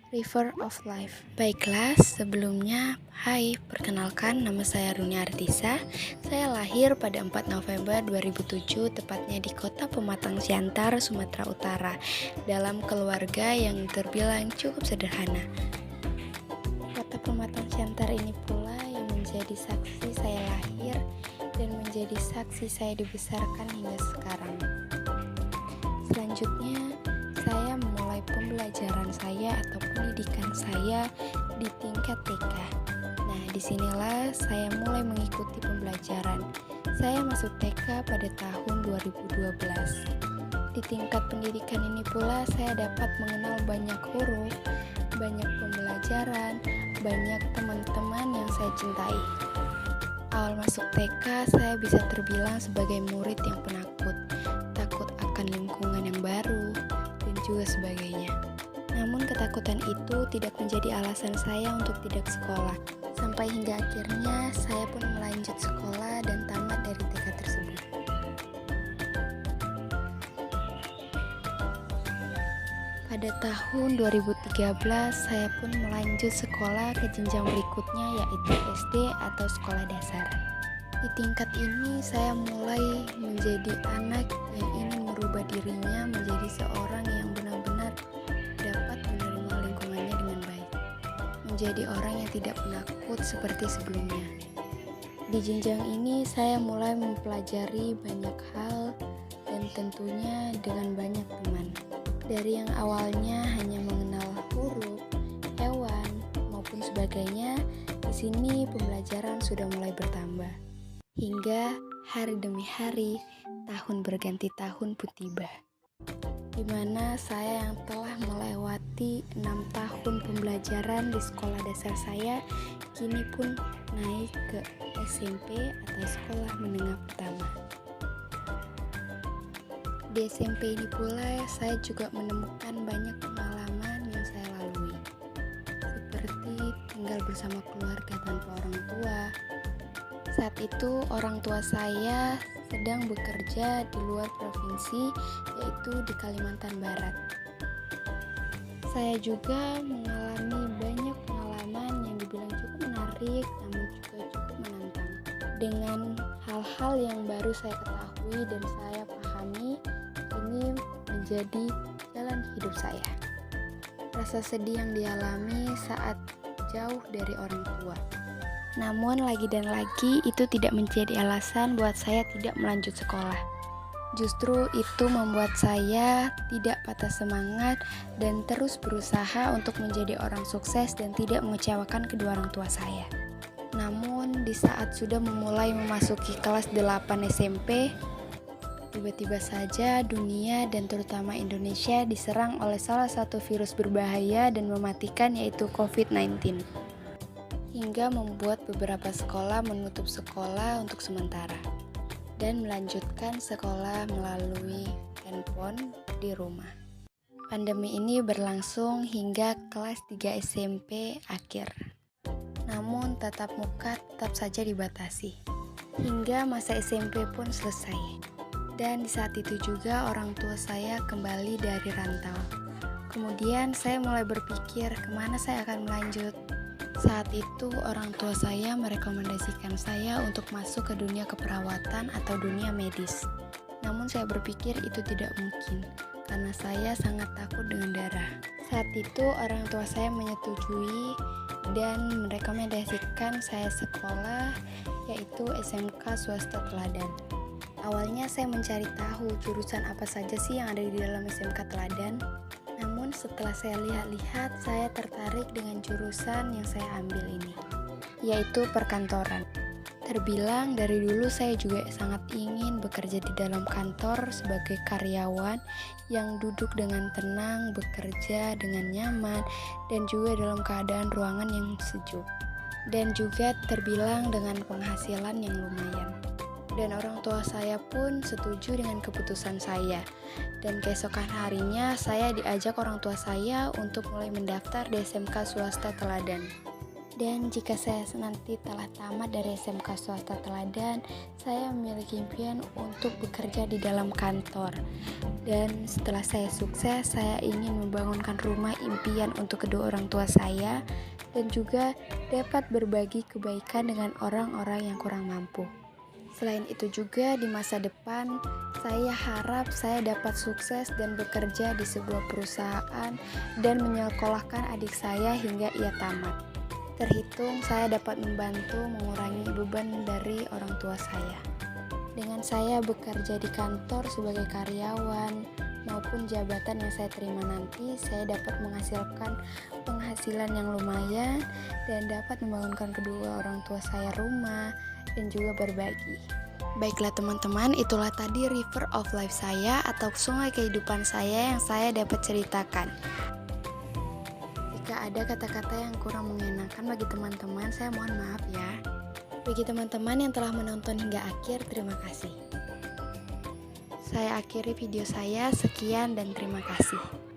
River of Life. Baiklah, sebelumnya, hai, perkenalkan nama saya Runi Artisa. Saya lahir pada 4 November 2007, tepatnya di kota Pematang Siantar, Sumatera Utara, dalam keluarga yang terbilang cukup sederhana. Kota Pematang Siantar ini pula yang menjadi saksi saya lahir dan menjadi saksi saya dibesarkan hingga sekarang. Selanjutnya, saya memulai pembelajaran saya atau pendidikan saya di tingkat TK. Nah, disinilah saya mulai mengikuti pembelajaran. Saya masuk TK pada tahun 2012. Di tingkat pendidikan ini pula saya dapat mengenal banyak huruf, banyak pembelajaran, banyak teman-teman yang saya cintai. Awal masuk TK, saya bisa terbilang sebagai murid yang penakut, takut akan lingkungan yang baru, dan juga sebagainya. Namun ketakutan itu tidak menjadi alasan saya untuk tidak sekolah. Sampai hingga akhirnya saya pun melanjut sekolah dan tamat dari TK tersebut. Pada tahun 2013 saya pun melanjut sekolah ke jenjang berikutnya, yaitu SD atau sekolah dasar. Di tingkat ini saya mulai menjadi anak yang ingin merubah dirinya menjadi seorang yang benar-benar dapat menerima lingkungannya dengan baik, menjadi orang yang tidak penakut seperti sebelumnya. Di jenjang ini saya mulai mempelajari banyak hal dan tentunya dengan banyak teman. Dari yang awalnya hanya mengenal huruf, hewan, maupun sebagainya, di sini pembelajaran sudah mulai bertambah. Hingga hari demi hari, tahun berganti tahun pun tiba. Di mana saya yang telah melewati 6 tahun pembelajaran di sekolah dasar saya, kini pun naik ke SMP atau sekolah menengah pertama. Di SMP ini pula saya juga menemukan banyak pengalaman yang saya lalui, seperti tinggal bersama keluarga tanpa orang tua. Saat itu orang tua saya sedang bekerja di luar provinsi, yaitu di Kalimantan Barat. Saya juga mengalami banyak pengalaman yang dibilang cukup menarik, namun juga cukup menantang. Dengan hal-hal yang baru saya ketahui dan saya pahami, ini menjadi jalan hidup saya. Rasa sedih yang dialami saat jauh dari orang tua. Namun lagi dan lagi itu tidak menjadi alasan buat saya tidak melanjut sekolah. Justru itu membuat saya tidak patah semangat dan terus berusaha untuk menjadi orang sukses dan tidak mengecewakan kedua orang tua saya. Namun di saat sudah memulai memasuki kelas 8 SMP, tiba-tiba saja dunia dan terutama Indonesia diserang oleh salah satu virus berbahaya dan mematikan, yaitu COVID-19. Hingga membuat beberapa sekolah menutup sekolah untuk sementara dan melanjutkan sekolah melalui handphone di rumah. Pandemi ini berlangsung hingga kelas 3 SMP akhir. Namun tatap muka tetap saja dibatasi. Hingga masa SMP pun selesai. Dan di saat itu juga orang tua saya kembali dari rantau. Kemudian saya mulai berpikir kemana saya akan melanjut. Saat itu orang tua saya merekomendasikan saya untuk masuk ke dunia keperawatan atau dunia medis. Namun saya berpikir itu tidak mungkin, karena saya sangat takut dengan darah. Saat itu orang tua saya menyetujui dan merekomendasikan saya sekolah, yaitu SMK Swasta Teladan. Awalnya saya mencari tahu jurusan apa saja sih yang ada di dalam SMK Teladan. Namun setelah saya lihat-lihat, saya tertarik dengan jurusan yang saya ambil ini, yaitu perkantoran. Terbilang dari dulu saya juga sangat ingin bekerja di dalam kantor sebagai karyawan yang duduk dengan tenang, bekerja dengan nyaman, dan juga dalam keadaan ruangan yang sejuk. Dan juga terbilang dengan penghasilan yang lumayan. Dan orang tua saya pun setuju dengan keputusan saya. Dan keesokan harinya saya diajak orang tua saya untuk mulai mendaftar di SMK Swasta Teladan. Dan jika saya nanti telah tamat dari SMK swasta teladan, saya memiliki impian untuk bekerja di dalam kantor. Dan setelah saya sukses, saya ingin membangunkan rumah impian untuk kedua orang tua saya dan juga dapat berbagi kebaikan dengan orang-orang yang kurang mampu. Selain itu juga di masa depan, saya harap saya dapat sukses dan bekerja di sebuah perusahaan dan menyekolahkan adik saya hingga ia tamat. Terhitung saya dapat membantu mengurangi beban dari orang tua saya. Dengan saya bekerja di kantor sebagai karyawan maupun jabatan yang saya terima nanti, saya dapat menghasilkan penghasilan yang lumayan dan dapat membangunkan kedua orang tua saya rumah dan juga berbagi. Baiklah teman-teman, itulah tadi river of life saya atau sungai kehidupan saya yang saya dapat ceritakan. Jika ada kata-kata yang kurang mengenakan bagi teman-teman, saya mohon maaf ya. Bagi teman-teman yang telah menonton hingga akhir, terima kasih. Saya akhiri video saya, sekian dan terima kasih.